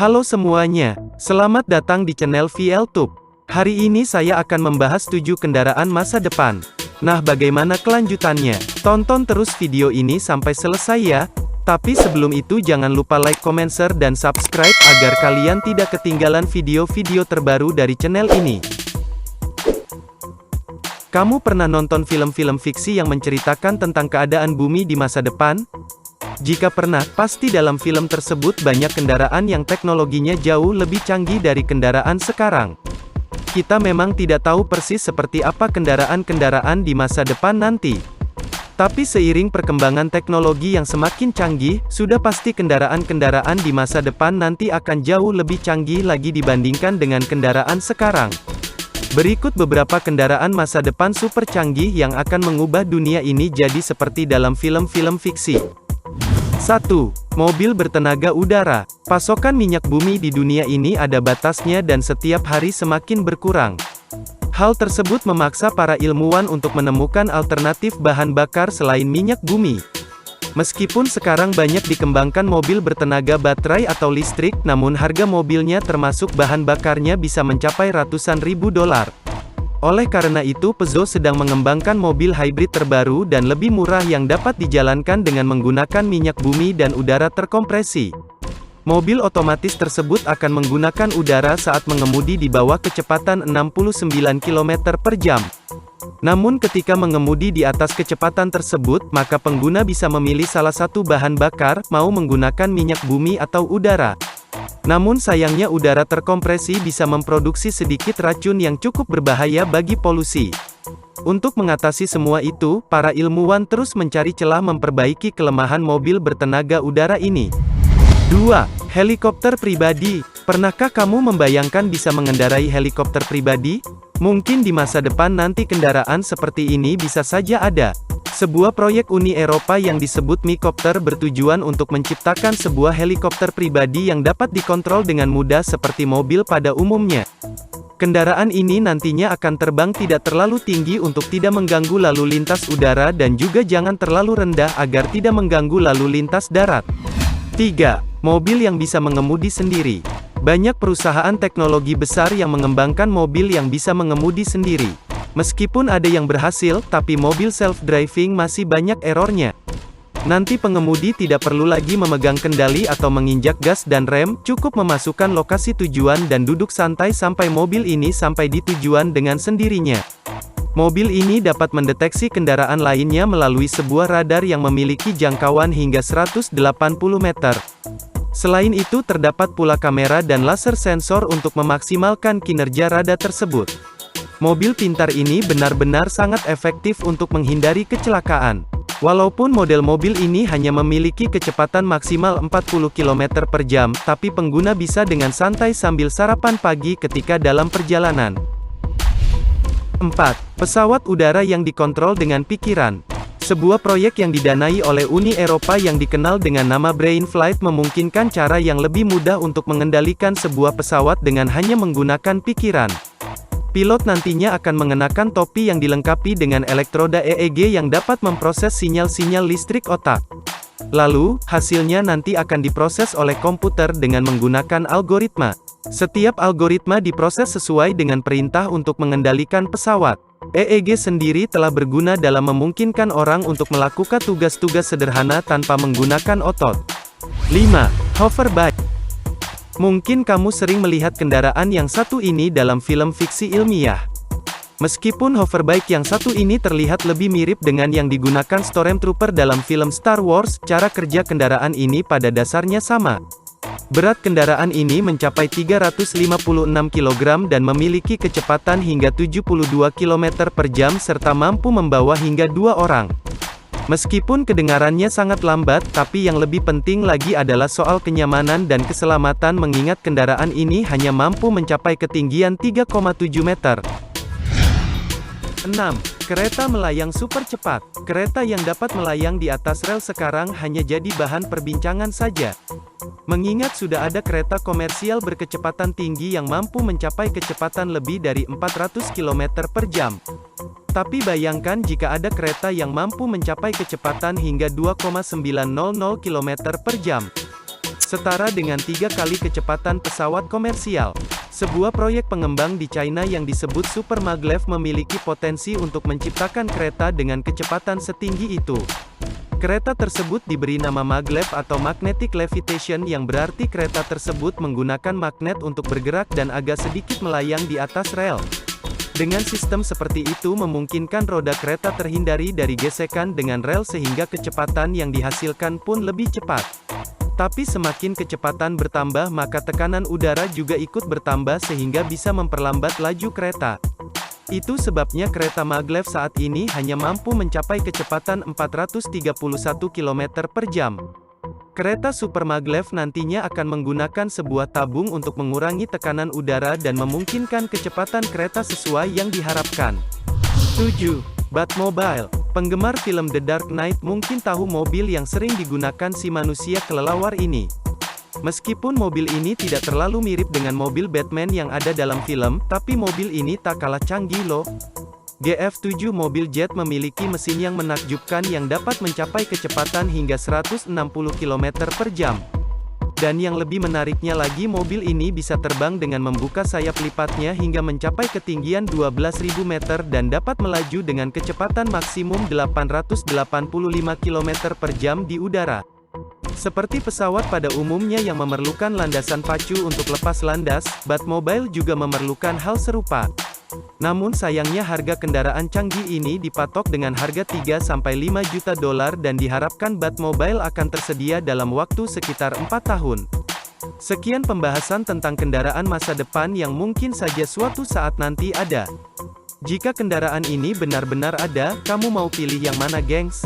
Halo semuanya, selamat datang di channel VLTube. Hari ini saya akan membahas 7 kendaraan masa depan. Nah, bagaimana kelanjutannya? Tonton terus video ini sampai selesai ya. Tapi sebelum itu jangan lupa like, comment, share, dan subscribe agar kalian tidak ketinggalan video-video terbaru dari channel ini. Kamu pernah nonton film-film fiksi yang menceritakan tentang keadaan bumi di masa depan? Jika pernah, pasti dalam film tersebut banyak kendaraan yang teknologinya jauh lebih canggih dari kendaraan sekarang. Kita memang tidak tahu persis seperti apa kendaraan-kendaraan di masa depan nanti. Tapi seiring perkembangan teknologi yang semakin canggih, sudah pasti kendaraan-kendaraan di masa depan nanti akan jauh lebih canggih lagi dibandingkan dengan kendaraan sekarang. Berikut beberapa kendaraan masa depan super canggih yang akan mengubah dunia ini jadi seperti dalam film-film fiksi. 1. Mobil bertenaga udara. Pasokan minyak bumi di dunia ini ada batasnya dan setiap hari semakin berkurang. Hal tersebut memaksa para ilmuwan untuk menemukan alternatif bahan bakar selain minyak bumi. Meskipun sekarang banyak dikembangkan mobil bertenaga baterai atau listrik, namun harga mobilnya termasuk bahan bakarnya bisa mencapai ratusan ribu dolar. Oleh karena itu Peugeot sedang mengembangkan mobil hybrid terbaru dan lebih murah yang dapat dijalankan dengan menggunakan minyak bumi dan udara terkompresi. Mobil otomatis tersebut akan menggunakan udara saat mengemudi di bawah kecepatan 69 km per jam. Namun ketika mengemudi di atas kecepatan tersebut, maka pengguna bisa memilih salah satu bahan bakar, mau menggunakan minyak bumi atau udara. Namun sayangnya udara terkompresi bisa memproduksi sedikit racun yang cukup berbahaya bagi polusi. Untuk mengatasi semua itu, para ilmuwan terus mencari celah memperbaiki kelemahan mobil bertenaga udara ini. 2. Helikopter pribadi. Pernahkah kamu membayangkan bisa mengendarai helikopter pribadi? Mungkin di masa depan nanti kendaraan seperti ini bisa saja ada. Sebuah proyek Uni Eropa yang disebut Mi-Copter bertujuan untuk menciptakan sebuah helikopter pribadi yang dapat dikontrol dengan mudah seperti mobil pada umumnya. Kendaraan ini nantinya akan terbang tidak terlalu tinggi untuk tidak mengganggu lalu lintas udara dan juga jangan terlalu rendah agar tidak mengganggu lalu lintas darat. 3. Mobil yang bisa mengemudi sendiri. Banyak perusahaan teknologi besar yang mengembangkan mobil yang bisa mengemudi sendiri. Meskipun ada yang berhasil, tapi mobil self-driving masih banyak errornya. Nanti pengemudi tidak perlu lagi memegang kendali atau menginjak gas dan rem, cukup memasukkan lokasi tujuan dan duduk santai sampai mobil ini sampai di tujuan dengan sendirinya. Mobil ini dapat mendeteksi kendaraan lainnya melalui sebuah radar yang memiliki jangkauan hingga 180 meter. Selain itu terdapat pula kamera dan laser sensor untuk memaksimalkan kinerja radar tersebut. Mobil pintar ini benar-benar sangat efektif untuk menghindari kecelakaan. Walaupun model mobil ini hanya memiliki kecepatan maksimal 40 km per jam, tapi pengguna bisa dengan santai sambil sarapan pagi ketika dalam perjalanan. 4. Pesawat udara yang dikontrol dengan pikiran. Sebuah proyek yang didanai oleh Uni Eropa yang dikenal dengan nama Brain Flight memungkinkan cara yang lebih mudah untuk mengendalikan sebuah pesawat dengan hanya menggunakan pikiran. Pilot nantinya akan mengenakan topi yang dilengkapi dengan elektroda EEG yang dapat memproses sinyal-sinyal listrik otak. Lalu, hasilnya nanti akan diproses oleh komputer dengan menggunakan algoritma. Setiap algoritma diproses sesuai dengan perintah untuk mengendalikan pesawat. EEG sendiri telah berguna dalam memungkinkan orang untuk melakukan tugas-tugas sederhana tanpa menggunakan otot. 5. Hoverbike. Mungkin kamu sering melihat kendaraan yang satu ini dalam film fiksi ilmiah. Meskipun hoverbike yang satu ini terlihat lebih mirip dengan yang digunakan Stormtrooper dalam film Star Wars, cara kerja kendaraan ini pada dasarnya sama. Berat kendaraan ini mencapai 356 kg dan memiliki kecepatan hingga 72 km per jam serta mampu membawa hingga 2 orang. Meskipun kedengarannya sangat lambat, tapi yang lebih penting lagi adalah soal kenyamanan dan keselamatan mengingat kendaraan ini hanya mampu mencapai ketinggian 3,7 meter. 6. Kereta melayang super cepat. Kereta yang dapat melayang di atas rel sekarang hanya jadi bahan perbincangan saja. Mengingat sudah ada kereta komersial berkecepatan tinggi yang mampu mencapai kecepatan lebih dari 400 km per jam. Tapi bayangkan jika ada kereta yang mampu mencapai kecepatan hingga 2,900 km per jam. setara dengan 3 kali kecepatan pesawat komersial. Sebuah proyek pengembang di China yang disebut Super Maglev memiliki potensi untuk menciptakan kereta dengan kecepatan setinggi itu. Kereta tersebut diberi nama maglev atau magnetic levitation yang berarti kereta tersebut menggunakan magnet untuk bergerak dan agak sedikit melayang di atas rel. Dengan sistem seperti itu memungkinkan roda kereta terhindari dari gesekan dengan rel sehingga kecepatan yang dihasilkan pun lebih cepat. Tapi semakin kecepatan bertambah maka tekanan udara juga ikut bertambah sehingga bisa memperlambat laju kereta. Itu sebabnya kereta maglev saat ini hanya mampu mencapai kecepatan 431 km per jam. Kereta super maglev nantinya akan menggunakan sebuah tabung untuk mengurangi tekanan udara dan memungkinkan kecepatan kereta sesuai yang diharapkan. 7. Batmobile. Penggemar film The Dark Knight mungkin tahu mobil yang sering digunakan si manusia kelelawar ini. Meskipun mobil ini tidak terlalu mirip dengan mobil Batman yang ada dalam film, tapi mobil ini tak kalah canggih loh. GF7 mobil jet memiliki mesin yang menakjubkan yang dapat mencapai kecepatan hingga 160 km per jam. Dan yang lebih menariknya lagi mobil ini bisa terbang dengan membuka sayap lipatnya hingga mencapai ketinggian 12.000 meter dan dapat melaju dengan kecepatan maksimum 885 km per jam di udara. Seperti pesawat pada umumnya yang memerlukan landasan pacu untuk lepas landas, Batmobile juga memerlukan hal serupa. Namun sayangnya harga kendaraan canggih ini dipatok dengan harga 3-5 juta dolar dan diharapkan Batmobile akan tersedia dalam waktu sekitar 4 tahun. Sekian pembahasan tentang kendaraan masa depan yang mungkin saja suatu saat nanti ada. Jika kendaraan ini benar-benar ada, kamu mau pilih yang mana, gengs?